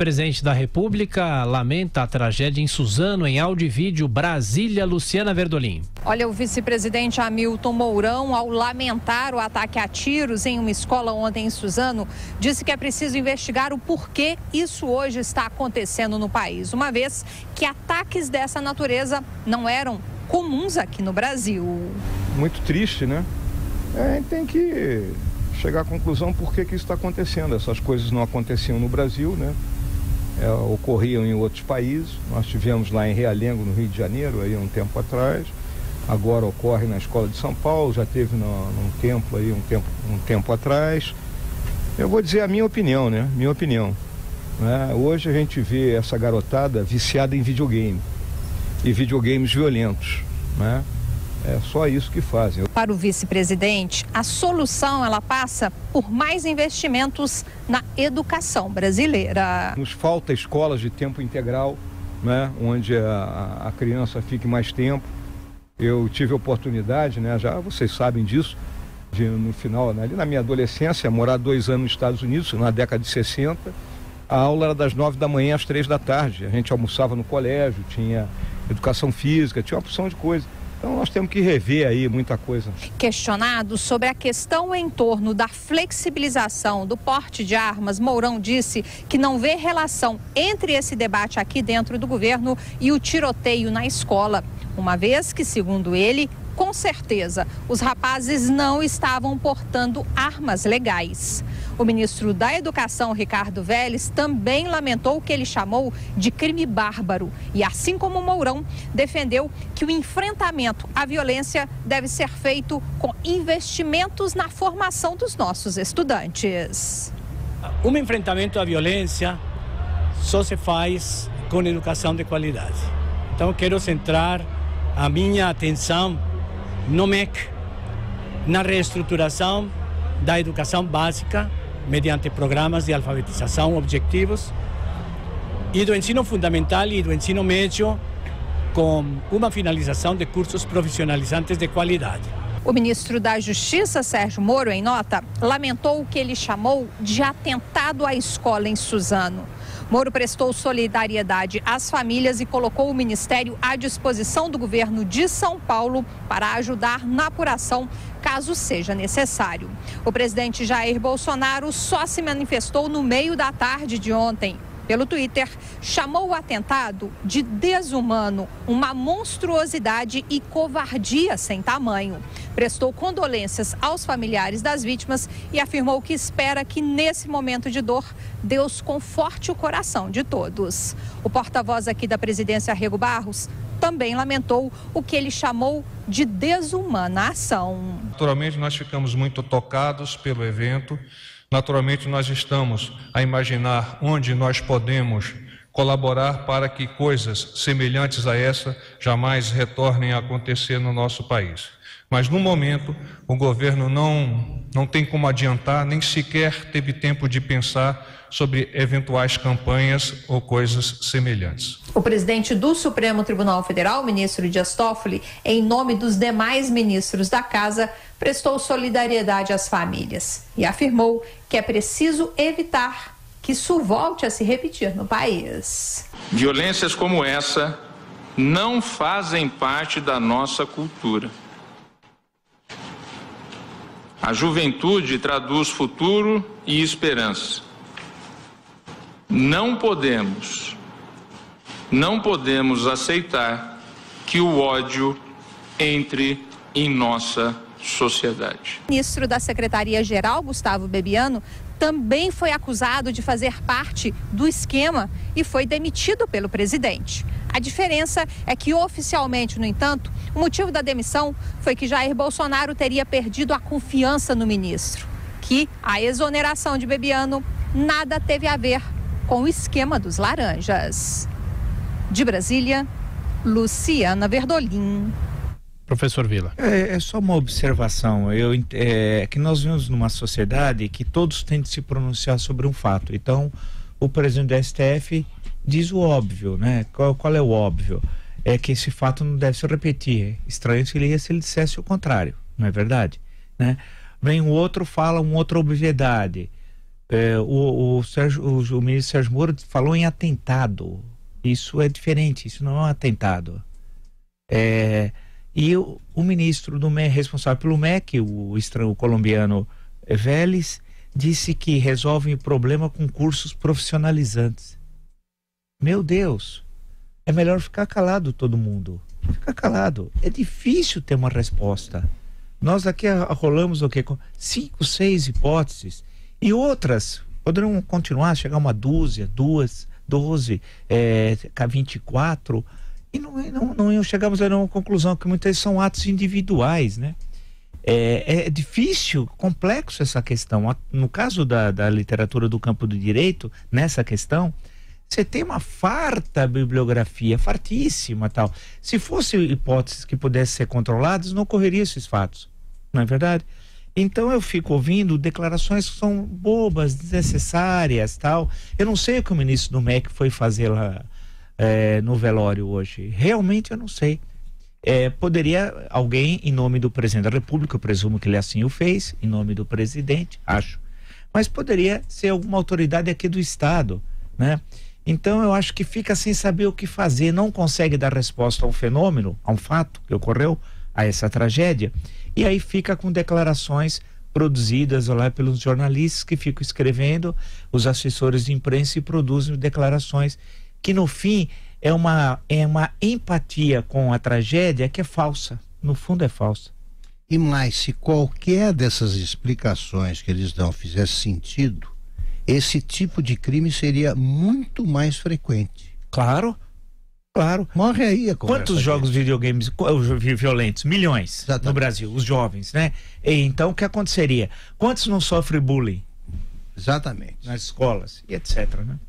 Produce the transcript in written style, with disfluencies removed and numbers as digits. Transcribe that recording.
vice-presidente da República lamenta a tragédia em Suzano, em áudio e vídeo. Brasília, Luciana Verdolim. Olha, o vice-presidente Hamilton Mourão, ao lamentar o ataque a tiros em uma escola ontem em Suzano, disse que é preciso investigar o porquê isso hoje está acontecendo no país, uma vez que ataques dessa natureza não eram comuns aqui no Brasil. Muito triste, né? A gente tem que chegar à conclusão por que isso está acontecendo. Essas coisas não aconteciam no Brasil, né? Ocorriam em outros países. Nós tivemos lá em Realengo, no Rio de Janeiro, aí um tempo atrás. Agora ocorre na Escola de São Paulo, já teve um tempo atrás. Eu vou dizer a minha opinião, né? Minha opinião. Né? Hoje a gente vê essa garotada viciada em videogame e videogames violentos, né? É só isso que fazem. Para o vice-presidente, a solução ela passa por mais investimentos na educação brasileira. Nos falta escolas de tempo integral, né, onde a criança fique mais tempo. Eu tive a oportunidade, né, já vocês sabem disso, de no final, ali na minha adolescência, morar 2 anos nos Estados Unidos, na década de 60. A aula era das 9 da manhã às 3 da tarde. A gente almoçava no colégio, tinha educação física, tinha uma porção de coisa. Então nós temos que rever aí muita coisa. Questionado sobre a questão em torno da flexibilização do porte de armas, Mourão disse que não vê relação entre esse debate aqui dentro do governo e o tiroteio na escola, uma vez que, segundo ele, com certeza, os rapazes não estavam portando armas legais. O ministro da Educação, Ricardo Vélez, também lamentou o que ele chamou de crime bárbaro e, assim como Mourão, defendeu que o enfrentamento à violência deve ser feito com investimentos na formação dos nossos estudantes. Um enfrentamento à violência só se faz com educação de qualidade. Então, quero centrar a minha atenção no MEC, na reestruturação da educação básica, mediante programas de alfabetização objetivos, e do ensino fundamental e do ensino médio, com uma finalização de cursos profissionalizantes de qualidade. O ministro da Justiça, Sérgio Moro, em nota, lamentou o que ele chamou de atentado à escola em Suzano. Moro prestou solidariedade às famílias e colocou o ministério à disposição do governo de São Paulo para ajudar na apuração, caso seja necessário. O presidente Jair Bolsonaro só se manifestou no meio da tarde de ontem. Pelo Twitter, chamou o atentado de desumano, uma monstruosidade e covardia sem tamanho. Prestou condolências aos familiares das vítimas e afirmou que espera que, nesse momento de dor, Deus conforte o coração de todos. O porta-voz aqui da presidência, Rego Barros, também lamentou o que ele chamou de desumana ação. Naturalmente, nós ficamos muito tocados pelo evento. Naturalmente, nós estamos a imaginar onde nós podemos colaborar para que coisas semelhantes a essa jamais retornem a acontecer no nosso país. Mas, no momento, o governo não tem como adiantar, nem sequer teve tempo de pensar sobre eventuais campanhas ou coisas semelhantes. O presidente do Supremo Tribunal Federal, ministro Dias Toffoli, em nome dos demais ministros da Casa, prestou solidariedade às famílias e afirmou que é preciso evitar que isso volte a se repetir no país. Violências como essa não fazem parte da nossa cultura. A juventude traduz futuro e esperança. Não podemos aceitar que o ódio entre em nossa sociedade. O ministro da Secretaria-Geral, Gustavo Bebiano, também foi acusado de fazer parte do esquema e foi demitido pelo presidente. A diferença é que, oficialmente, no entanto, o motivo da demissão foi que Jair Bolsonaro teria perdido a confiança no ministro, que a exoneração de Bebiano nada teve a ver com o esquema dos laranjas. De Brasília, Luciana Verdolim. Professor Vila. É só uma observação. Que nós vivemos numa sociedade que todos têm de se pronunciar sobre um fato. Então, o presidente do STF diz o óbvio, né? Qual é o óbvio? É que esse fato não deve se repetir. Estranho seria se ele dissesse o contrário, não é verdade? Né? Vem o outro, fala uma outra obviedade. o ministro Sérgio Moro falou em atentado. Isso é diferente, isso não é um atentado. E o ministro do MEC, responsável pelo MEC, o colombiano Vélez, disse que resolve o problema com cursos profissionalizantes. Meu Deus, é melhor ficar calado todo mundo. Ficar calado. É difícil ter uma resposta. Nós aqui rolamos o quê? 5, 6 hipóteses. E outras poderão continuar, chegar uma dúzia, 2, 12, 24. E não chegamos a uma conclusão, que muitas vezes são atos individuais, né? É difícil, complexo essa questão. No caso da literatura do campo do direito, nessa questão, você tem uma farta bibliografia, fartíssima tal. Se fosse hipóteses que pudessem ser controladas, não ocorreriam esses fatos, não é verdade? Então eu fico ouvindo declarações que são bobas, desnecessárias tal. Eu não sei o que o ministro do MEC foi fazer lá no velório hoje. Realmente eu não sei. Poderia alguém, em nome do presidente da República, eu presumo que ele assim o fez, em nome do presidente, acho, mas poderia ser alguma autoridade aqui do estado, né? Então eu acho que fica sem saber o que fazer, não consegue dar resposta a um fenômeno, a um fato que ocorreu, a essa tragédia, e aí fica com declarações produzidas lá pelos jornalistas que ficam escrevendo, os assessores de imprensa, e produzem declarações que no fim é uma empatia com a tragédia que é falsa, no fundo é falsa. E mais, se qualquer dessas explicações que eles dão fizesse sentido, esse tipo de crime seria muito mais frequente. Claro. Morre aí a conversa. Quantos jogos videogames violentos? Milhões. Exatamente. No Brasil, os jovens, né? E então o que aconteceria? Quantos não sofrem bullying? Exatamente. Nas escolas e etc, né?